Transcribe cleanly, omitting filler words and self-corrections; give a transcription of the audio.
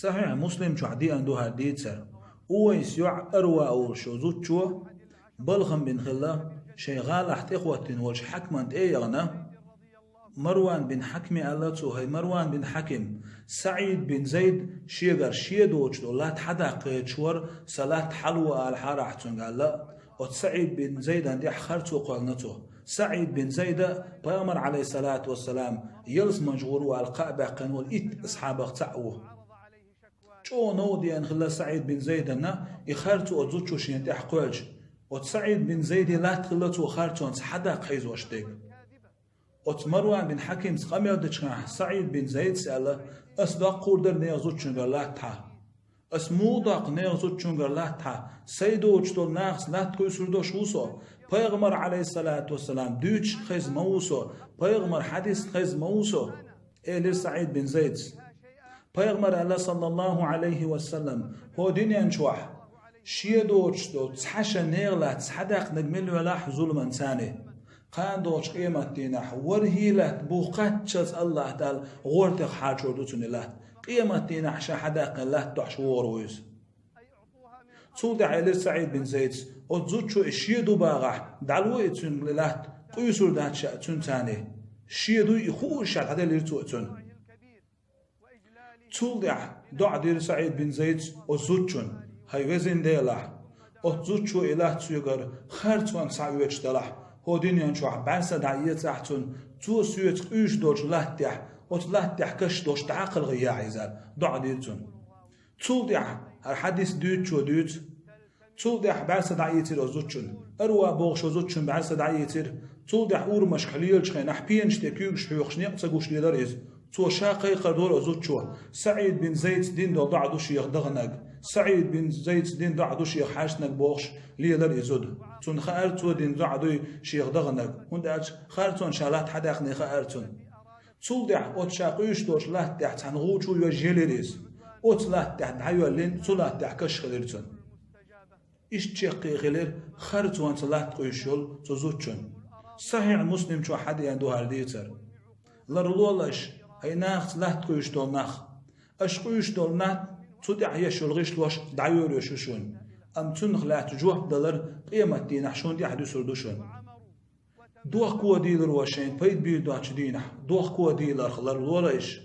صحيح مسلم شو عدي عنده هديت سر ويس يع أروى أو شو زوج شو بلغم بن خلا شيغال أحت إخوة وش حكمت إيه يغنى مروان بن حكم الله هي مروان بن حكم سعيد بن زيد شيغر شيدوش لا تحدق شور صلاة حلوة الحارة قال لا وسعيد بن زيد عندي حخرت وقالنته سعيد بن زيد بيامر عليه الصلاة والسلام يلس مجغور والقعبة قنول إت أصحابه تعوه شو نودي أن خلا سعيد بن زيد أنا يخرتوا أزوجو شين تحقوج وسعيد بن زيد لا تخلتوا خرتوا حدق حيز واشتيك مروان بن حكيم سقامي ودشنا سعيد بن زيد سأله أصدق قدر نيازوت شنجر لا تها أسمودق نيازوت شنجر لا تها سيدو وجدول ناقص لا تكوي سردوش وصو پیغمبر عليه الصلاة والسلام دوش خيز موسو پیغمبر حديث خيز موسو إيه سعيد بن زيد پیغمبر الله صلى الله عليه وسلم هو دنيا نشوح شيدو وجدول تحشى نيغلا تحدق نجمل ولا حزول منساني قاندوش قيمة دينح ورهيلة بوقتشز الله تعالى غورتك حاجور دوتون الله قيمة دينح شحداق الله تحشور ويز صود علي سعيد بن زيد وزوجو الشيدو باغح دعلو اتون لله قيسور دات شاتون تاني شيدو يخوش شات هذا اللي رتوتون صود دع دير سعيد بن زيد وزوجون هاي وزن ديلا وزوجو اله تسيغر خرطوان سعيوش دلح هو دنيا شو بعرس دعية تحتون تو سويت قيش دوش لهتح وتلهتح كش دوش تعقل غيا عزال دع ديتون تولدع الحديث دوت شو دوت تولدع بعرس دعية رزوتشون أروى بوغش رزوتشون بعرس دعية تولدع أور مش خليل شخين أحبين شتكيوش حيوخش نيقصقوش لدريز تو شاقي قدور رزوتشو سعيد بن زيد دين دو ضعدوش يغدغنق سعيد بن زيد دين ضعدو شيخ حاشنك بوغش ليدر يزود تون خارتو دين ضعدو شيخ دغنك ونداج خارتون شالات حداقني خارتون تولدع اوت شاقيش دوش لا تحت هنغوچو يجيلريز اوت لا تحت حيولين صلات تحكش خليرتون ايش تشقي غير خارتون صلات قيشول تزوتشون صحيح مسلم شو حد عنده هرديتر لرلولش هي ناخ لا تقيش دول ناخ اش قيش دول ناخ تودع يشول غيش لوش دعيور يشوشون أم تنخ لا تجوه دلر قيمة دين حشون دي حدو سردوشون دوخ كوا ديلر وشين بيد بيد دوش دينح دوخ كوا ديلر خلر ولا إيش